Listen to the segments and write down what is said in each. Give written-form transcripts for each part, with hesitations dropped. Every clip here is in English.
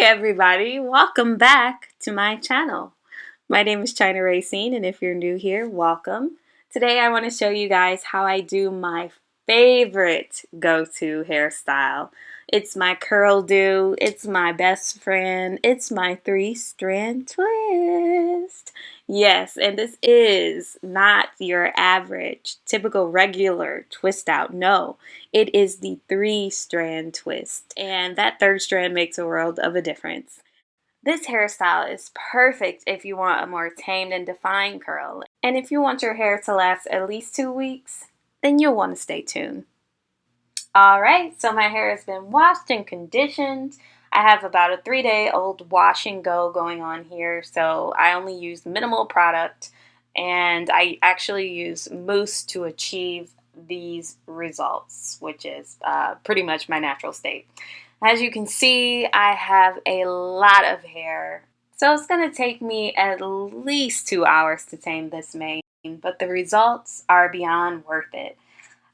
everybody, welcome back to my channel. My name is China Racine, and if you're new here, welcome. Today I want to show you guys how I do my favorite go-to hairstyle. It's my curl do, it's my best friend, it's my 3-strand twist. Yes, and this is not your average, typical, regular twist out. No, it is the 3-strand twist. And that third strand makes a world of a difference. This hairstyle is perfect if you want a more tamed and defined curl. And if you want your hair to last at least 2 weeks, then you'll want to stay tuned. Alright, so my hair has been washed and conditioned. I have about a 3-day-old wash and go going on here, so I only use minimal product, and I actually use mousse to achieve these results, which is pretty much my natural state. As you can see, I have a lot of hair, so it's going to take me at least 2 hours to tame this mane, but the results are beyond worth it.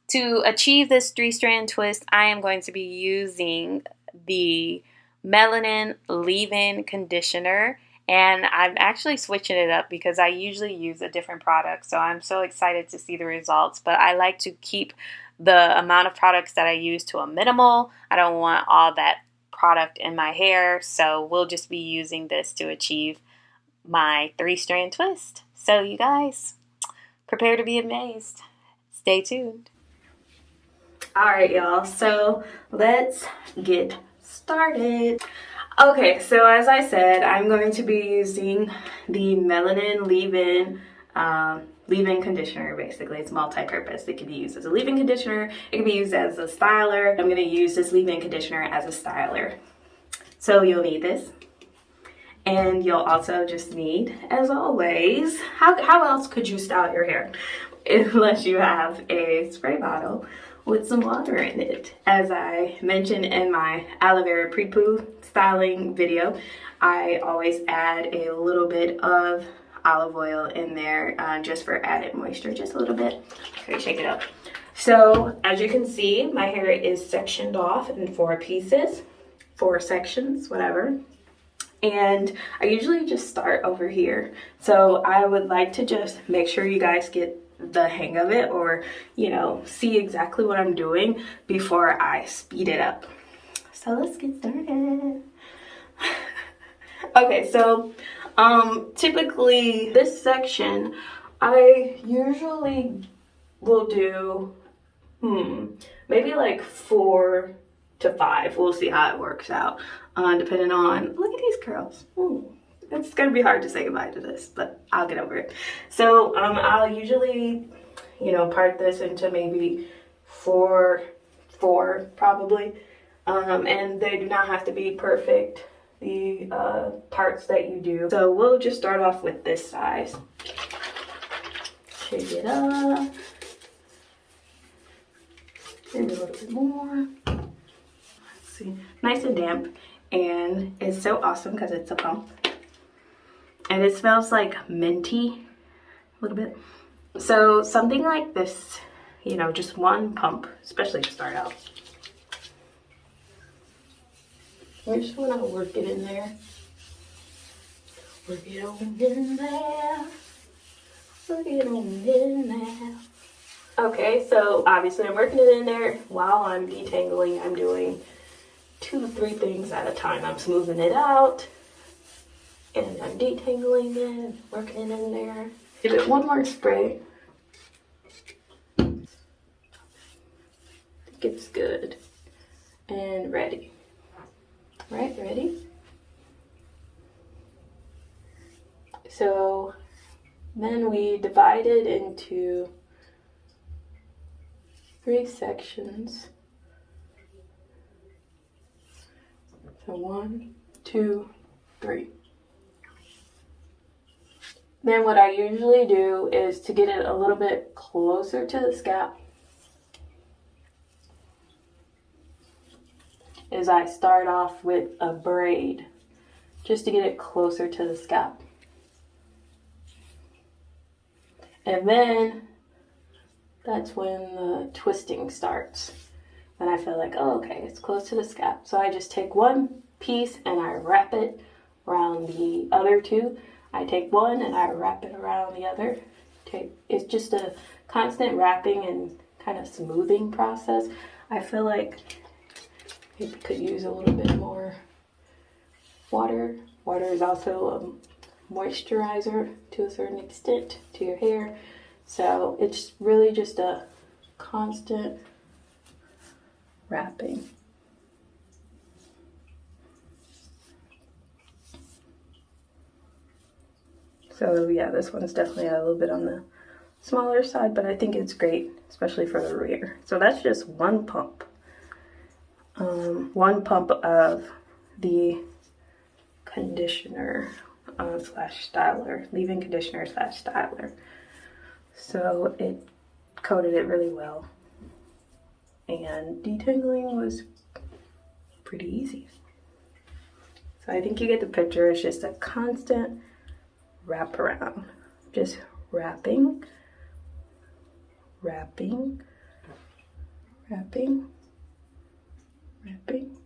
To achieve this 3-strand twist, I am going to be using the Melanin Leave-in Conditioner, and I'm actually switching it up because I usually use a different product, so I'm so excited to see the results. But I like to keep the amount of products that I use to a minimal. I don't want all that product in my hair, so we'll just be using this to achieve my 3-strand twist. So you guys, prepare to be amazed. Stay tuned. Alright y'all, so let's get started. Okay, so as I said, I'm going to be using the Melanin Leave-in Conditioner. Basically, it's multi-purpose. It can be used as a leave-in conditioner, it can be used as a styler. I'm going to use this leave-in conditioner as a styler. So you'll need this. And you'll also just need, as always, how else could you style your hair unless you have a spray bottle with some water in it. As I mentioned in my aloe vera pre-poo styling video, I always add a little bit of olive oil in there just for added moisture, just a little bit. Okay, shake it up. So as you can see, my hair is sectioned off in 4 pieces, 4 sections, whatever. And I usually just start over here. So I would like to just make sure you guys get the hang of it, or see exactly what I'm doing before I speed it up. So let's get started. Okay, so typically this section I usually will do maybe like 4 to 5. We'll see how it works out depending on, look at these curls. It's gonna be hard to say goodbye to this, but I'll get over it. So I'll usually, part this into maybe 4 probably, and they do not have to be perfect, the parts that you do. So we'll just start off with this size. Shake it up, maybe a little bit more. Let's see, nice and damp, and it's so awesome because it's a pump. And it smells like minty, a little bit. So something like this, just one pump, especially to start out. I just want to work it in there. Work it on in there. Work it on in there. Okay, so obviously I'm working it in there. While I'm detangling, I'm doing 2 to 3 things at a time. I'm smoothing it out, and I'm detangling it, working it in there. Give it one more spray. I think it's good. And ready. Right, ready? So then we divide it into 3 sections. So 1, 2, 3. Then what I usually do is, to get it a little bit closer to the scalp, is I start off with a braid just to get it closer to the scalp. And then that's when the twisting starts. Then I feel like, oh, okay, it's close to the scalp. So I just take one piece and I wrap it around the other two. I take one and I wrap it around the other. It's just a constant wrapping and kind of smoothing process. I feel like it could use a little bit more water. Water is also a moisturizer to a certain extent to your hair. So it's really just a constant wrapping. So yeah, this one's definitely a little bit on the smaller side, but I think it's great, especially for the rear. So that's just one pump. One pump of the conditioner slash styler, leave-in conditioner slash styler. So it coated it really well. And detangling was pretty easy. So I think you get the picture. It's just a constant wrap around. Just wrapping, wrapping, wrapping, wrapping.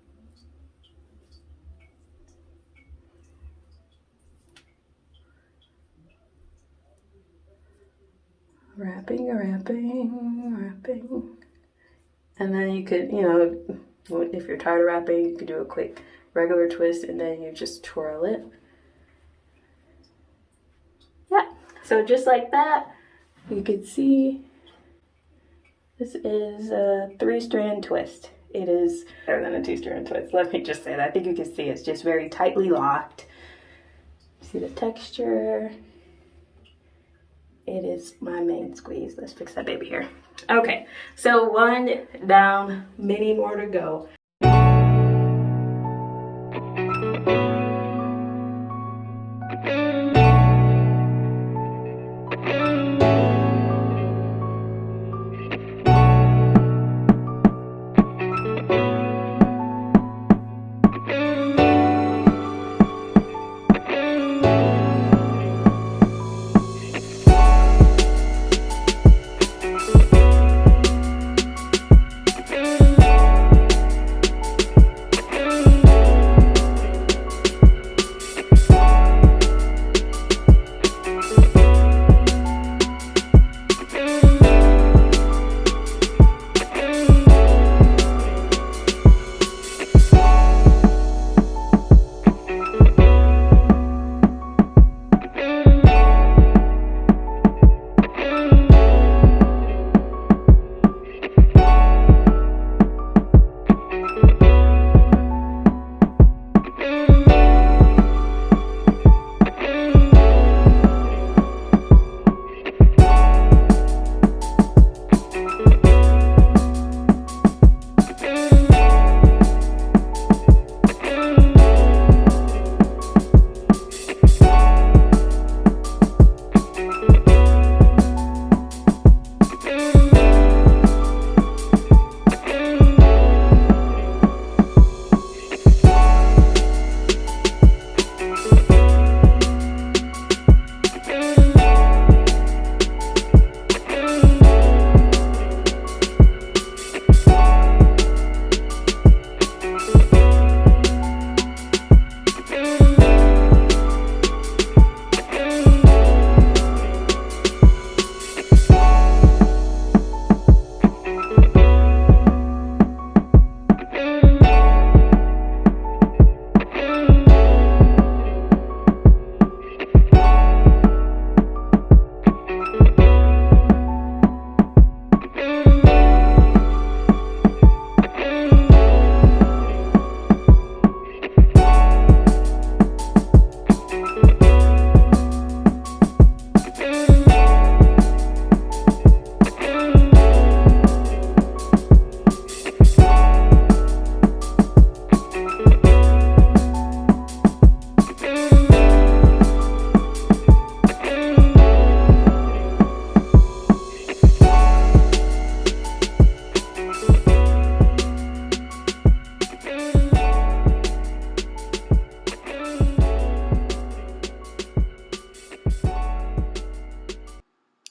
Wrapping, wrapping, wrapping. And then you could, if you're tired of wrapping, you could do a quick regular twist and then you just twirl it. Yeah, so just like that, you can see this is a 3-strand twist. It is better than a 2-strand twist. Let me just say that. I think you can see it's just very tightly locked. See the texture? It is my main squeeze. Let's fix that baby here. Okay, so one down, many more to go.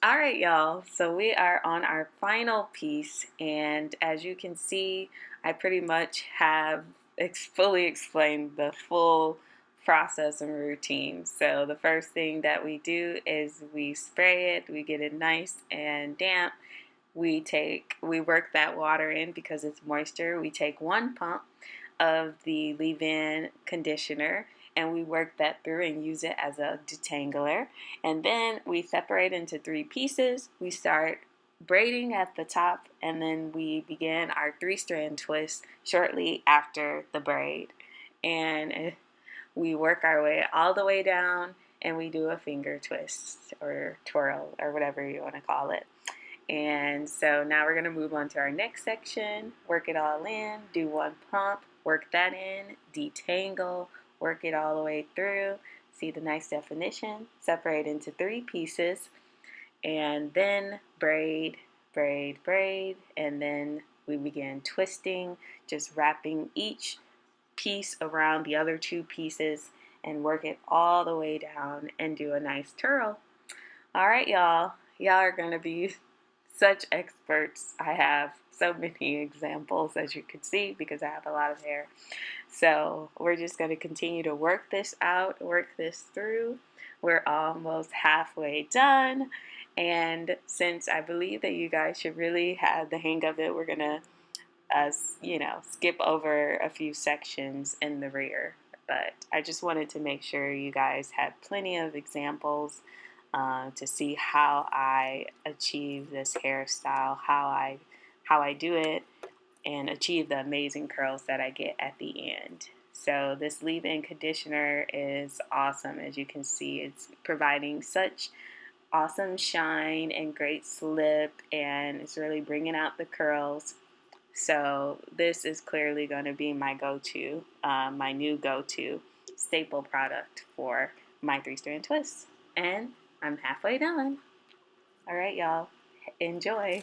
All right, y'all, so we are on our final piece, and as you can see, I pretty much have fully explain the full process and routine. So the first thing that we do is we spray it, we get it nice and damp. We work that water in because it's moisture. We take 1 pump of the leave-in conditioner and we work that through and use it as a detangler. And then we separate into 3 pieces. We start braiding at the top and then we begin our 3-strand twist shortly after the braid. And we work our way all the way down and we do a finger twist or twirl or whatever you want to call it. And so now we're going to move on to our next section, work it all in, do 1 pump, work that in, detangle, work it all the way through, see the nice definition, separate into 3 pieces, and then braid, braid, braid, and then we begin twisting, just wrapping each piece around the other 2 pieces and work it all the way down and do a nice twirl. All right, y'all. Y'all are going to be such experts. I have so many examples, as you can see, because I have a lot of hair. So we're just going to continue to work this out, work this through. We're almost halfway done. And since I believe that you guys should really have the hang of it, we're going to, skip over a few sections in the rear. But I just wanted to make sure you guys had plenty of examples to see how I achieve this hairstyle, how I do it, and achieve the amazing curls that I get at the end. So this leave-in conditioner is awesome. As you can see, it's providing such awesome shine and great slip, and it's really bringing out the curls. So this is clearly going to be my go-to, my new go-to staple product for my 3-strand twists. And I'm halfway done. All right, y'all. Enjoy.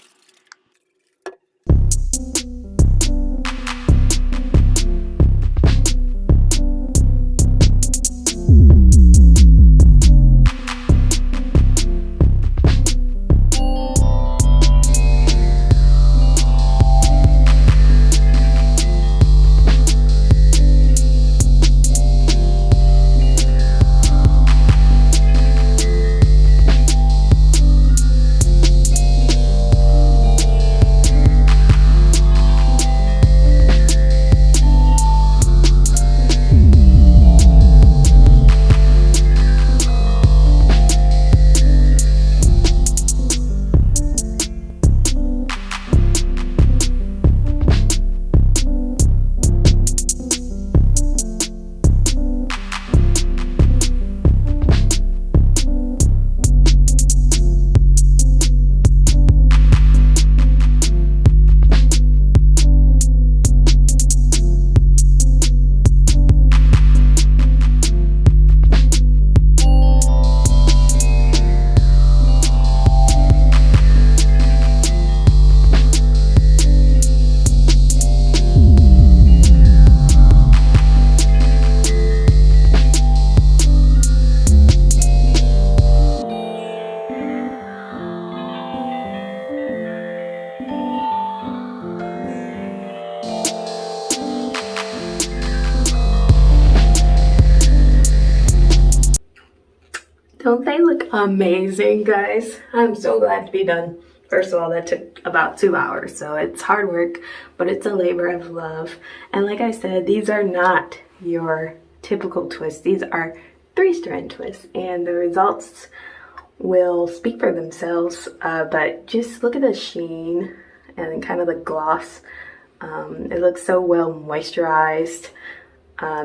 Don't they look amazing, guys? I'm so glad to be done. First of all, that took about 2 hours, so it's hard work, but it's a labor of love. And like I said, these are not your typical twists. These are 3-strand twists, and the results will speak for themselves. But just look at the sheen and kind of the gloss. It looks so well moisturized.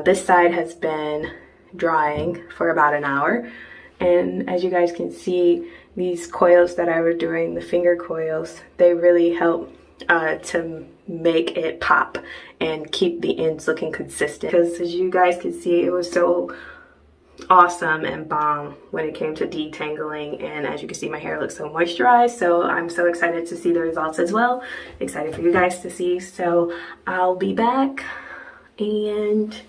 This side has been drying for about an hour. And as you guys can see, these coils that I was doing, the finger coils, they really help to make it pop and keep the ends looking consistent. Because as you guys can see, it was so awesome and bomb when it came to detangling. And as you can see, my hair looks so moisturized. So I'm so excited to see the results as well. Excited for you guys to see. So I'll be back and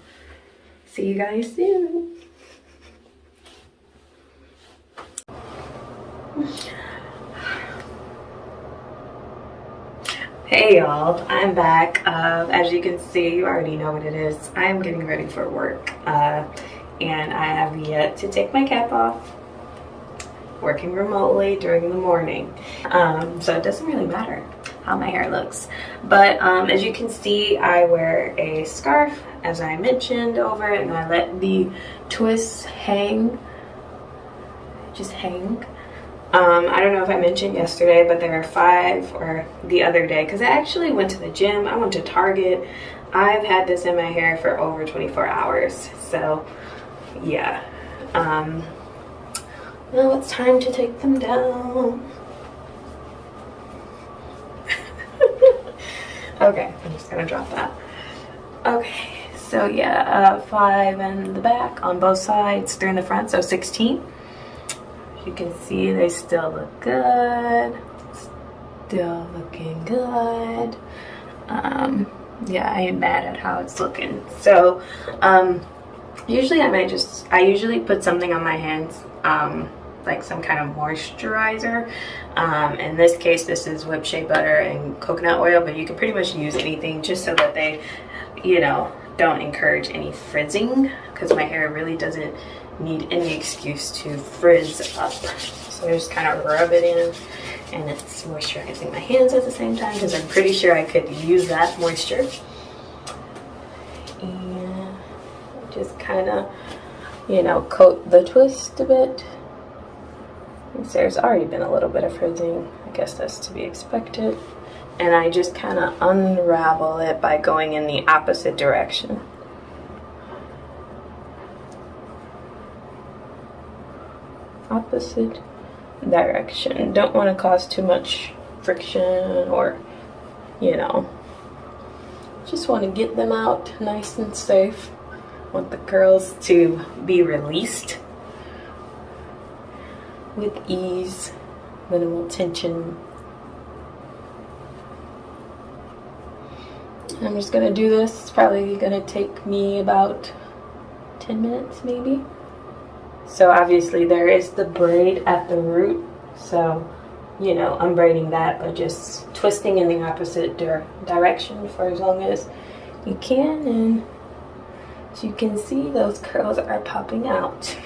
see you guys soon. Hey y'all, I'm back. As you can see, you already know what it is. I'm getting ready for work, and I have yet to take my cap off. Working remotely during the morning, so it doesn't really matter how my hair looks. But as you can see, I wear a scarf, as I mentioned, over it, and I let the twists hang, just hang. I don't know if I mentioned yesterday, but there are 5, or the other day, because I actually went to the gym. I went to Target. I've had this in my hair for over 24 hours. So, yeah. Now it's time to take them down. Okay, I'm just gonna drop that. Okay, so yeah, 5 in the back on both sides, 3 in the front, so 16. You can see they still look good, still looking good. Yeah, I ain't mad at how it's looking. So usually I usually put something on my hands, like some kind of moisturizer. In this case, this is whipped shea butter and coconut oil, but you can pretty much use anything just so that they, you know, don't encourage any frizzing, because my hair really doesn't need any excuse to frizz up. So I just kind of rub it in, and it's moisturizing my hands at the same time, because I'm pretty sure I could use that moisture. And just kind of, you know, coat the twist a bit. There's already been a little bit of frizzing. I guess that's to be expected. And I just kind of unravel it by going in the opposite direction. Opposite direction. Don't want to cause too much friction, or, you know, just want to get them out nice and safe. Want the curls to be released with ease, minimal tension. I'm just gonna do this. It's probably gonna take me about 10 minutes maybe. So obviously there is the braid at the root, so, you know, I'm braiding that, but just twisting in the opposite direction for as long as you can. And as you can see, those curls are popping out.